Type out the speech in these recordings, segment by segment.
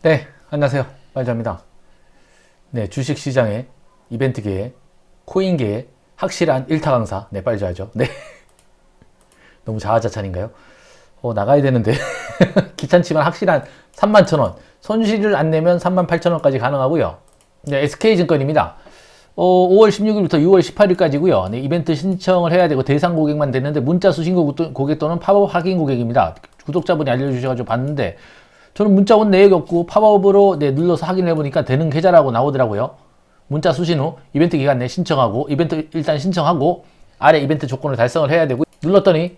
네, 안녕하세요. 빨자입니다. 네, 주식시장의 이벤트계의 코인계의 확실한 일타 강사. 네, 빨자죠. 네. 너무 자아자찬인가요? 나가야 되는데. 귀찮지만 확실한 31,000원. 손실을 안 내면 38,000원까지 가능하고요. 네, SK증권입니다. 5월 16일부터 6월 18일까지고요. 네, 이벤트 신청을 해야 되고 대상 고객만 되는데 문자 수신 고객 또는 팝업 확인 고객입니다. 구독자분이 알려주셔가지고 봤는데 저는 문자 온 내역이 없고 팝업으로 눌러서 확인을 해보니까 되는 계좌라고 나오더라고요. 문자 수신 후 이벤트 기간 내 신청하고 이벤트 일단 신청하고 아래 이벤트 조건을 달성을 해야 되고 눌렀더니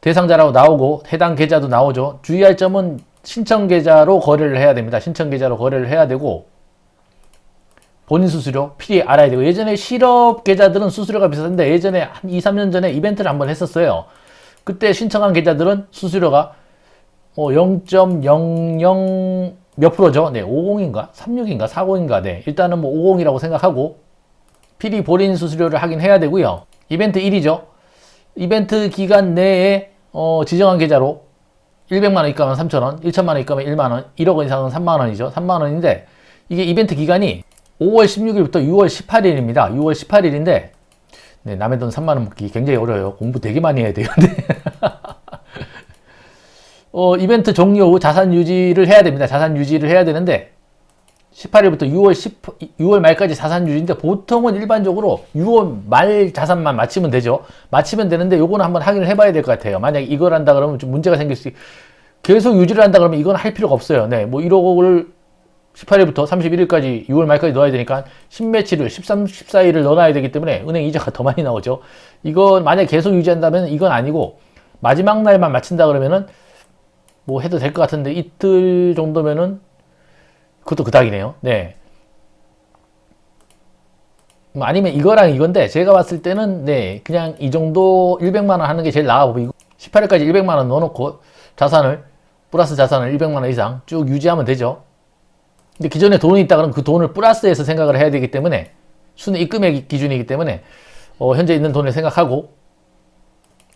대상자라고 나오고 해당 계좌도 나오죠. 주의할 점은 신청 계좌로 거래를 해야 됩니다. 신청 계좌로 거래를 해야 되고 본인 수수료 필히 알아야 되고 예전에 실업 계좌들은 수수료가 비쌌는데 예전에 한 2, 3년 전에 이벤트를 한번 했었어요. 그때 신청한 계좌들은 수수료가 0.00 몇 프로죠? 네, 50인가? 36인가? 40인가? 네, 일단은 뭐 50이라고 생각하고 필히 본인 수수료를 하긴 해야 되고요. 이벤트 1이죠. 이벤트 기간 내에 지정한 계좌로 100만원 입금하면 3,000원, 1,000만원 입금하면 1만원, 1억 이상은 3만원이죠. 3만원인데 이게 이벤트 기간이 5월 16일부터 6월 18일입니다. 6월 18일인데 네, 남의 돈 3만원 먹기 굉장히 어려워요. 공부 되게 많이 해야 돼요. 이벤트 종료 후 자산 유지를 해야 됩니다. 자산 유지를 해야 되는데 18일부터 6월 말까지 자산 유지인데 보통은 일반적으로 6월 말 자산만 맞추면 되죠. 맞추면 되는데 요거는 한번 확인을 해봐야 될 것 같아요. 만약 이걸 한다 그러면 좀 문제가 생길 수 계속 유지를 한다 그러면 이건 할 필요가 없어요. 네, 뭐 1억을 18일부터 31일까지 6월 말까지 넣어야 되니까 10매치를 13, 14일을 넣어놔야 되기 때문에 은행 이자가 더 많이 나오죠. 이건 만약 계속 유지한다면 이건 아니고 마지막 날만 맞춘다 그러면은 뭐 해도 될 것 같은데 이틀 정도면은 그것도 그닥이네요. 네. 뭐 아니면 이거랑 이건데 제가 봤을 때는 네 그냥 이 정도 100만원 하는 게 제일 나아 보이고 18일까지 100만원 넣어놓고 자산을 플러스 자산을 100만원 이상 쭉 유지하면 되죠. 근데 기존에 돈이 있다 그러면 그 돈을 플러스해서 생각을 해야 되기 때문에 순위 입금액 기준이기 때문에 현재 있는 돈을 생각하고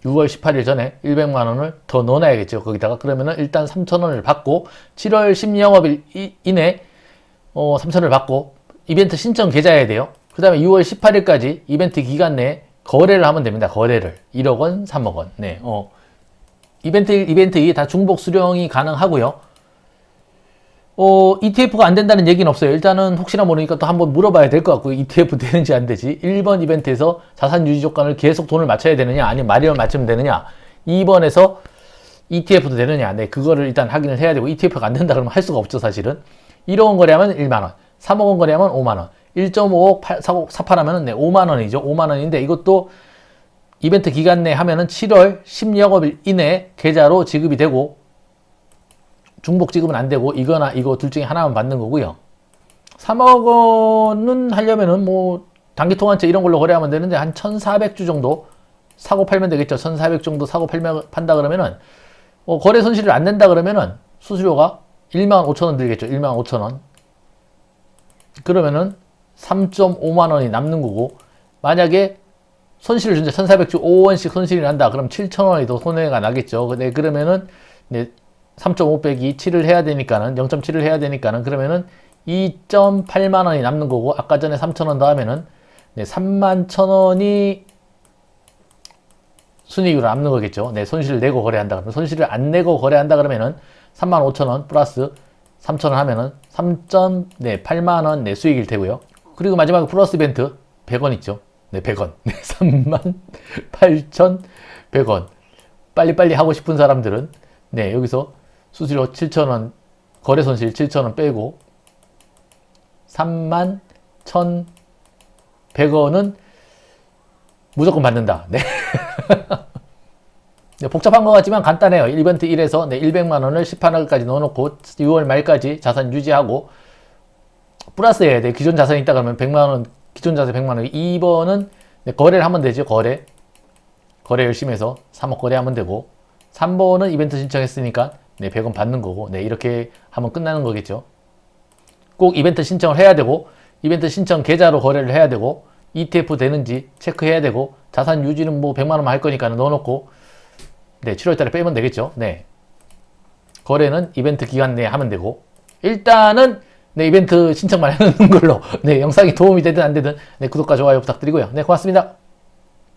6월 18일 전에 100만원을 더 넣어놔야겠죠. 거기다가 그러면은 일단 3,000원을 받고 7월 10영업일 이내 3,000원을 받고 이벤트 신청 계좌해야 돼요. 그 다음에 6월 18일까지 이벤트 기간 내에 거래를 하면 됩니다. 거래를 1억원, 3억원. 네, 이벤트 이게 다 중복 수령이 가능하고요. ETF가 안 된다는 얘기는 없어요. 일단은 혹시나 모르니까 또 한번 물어봐야 될 것 같고요. ETF 되는지 안 되지. 1번 이벤트에서 자산 유지 조건을 계속 돈을 맞춰야 되느냐, 아니면 마리얼 맞추면 되느냐. 2번에서 ETF도 되느냐. 네, 그거를 일단 확인을 해야 되고, ETF가 안 된다 그러면 할 수가 없죠, 사실은. 1억원 거래하면 1만원, 3억원 거래하면 5만원, 1.5억 사팔하면 네, 5만원이죠. 5만원인데 이것도 이벤트 기간 내에 하면은 7월 10영업일 이내 계좌로 지급이 되고, 중복 지급은 안 되고 이거나 이거 둘 중에 하나만 받는 거고요. 3억 원은 하려면은 뭐 단기 통환채 이런 걸로 거래하면 되는데 한 1,400주 정도 사고 팔면 되겠죠. 1,400 정도 사고 판다 그러면은 거래 손실을 안 낸다 그러면은 수수료가 15,000원 들겠죠. 15,000원. 그러면은 3.5만 원이 남는 거고 만약에 손실을 준다 1,400주 5원씩 손실이 난다. 그럼 7,000원이 더 손해가 나겠죠. 네, 그러면은 네, 3.5 빼기 7을 해야 되니까는 0.7을 해야 되니까는 그러면은 2.8만 원이 남는 거고 아까 전에 3,000원 더하면은 네, 31,000원이 순이익으로 남는 거겠죠. 네, 손실을 내고 거래한다 그러면 손실을 안 내고 거래한다 그러면은 35,000원 플러스 3,000원 하면은 3.8만 원 네, 수익일 테고요. 그리고 마지막에 플러스 이벤트 100원 있죠. 네, 100원. 네, 38,100원. 빨리빨리 하고 싶은 사람들은 네, 여기서 수수료 7,000원, 거래 손실 7,000원 빼고 31,100원은 무조건 받는다. 네. 네, 복잡한 것 같지만 간단해요. 이벤트 1에서 네, 100만원을 18억까지 넣어놓고 6월 말까지 자산 유지하고 플러스 해야 돼. 기존 자산이 있다 그러면 100만원, 기존 자산 100만원. 2번은 네, 거래를 하면 되죠. 거래 열심히 해서 3억 거래하면 되고 3번은 이벤트 신청했으니까 네, 100원 받는 거고 네, 이렇게 하면 끝나는 거겠죠. 꼭 이벤트 신청을 해야 되고 이벤트 신청 계좌로 거래를 해야 되고 ETF 되는지 체크해야 되고 자산 유지는 뭐 100만 원만 할 거니까 넣어놓고 네, 7월 달에 빼면 되겠죠. 네. 거래는 이벤트 기간 내에 하면 되고 일단은 네, 이벤트 신청만 해놓는 걸로 네, 영상이 도움이 되든 안 되든 네, 구독과 좋아요 부탁드리고요. 네, 고맙습니다.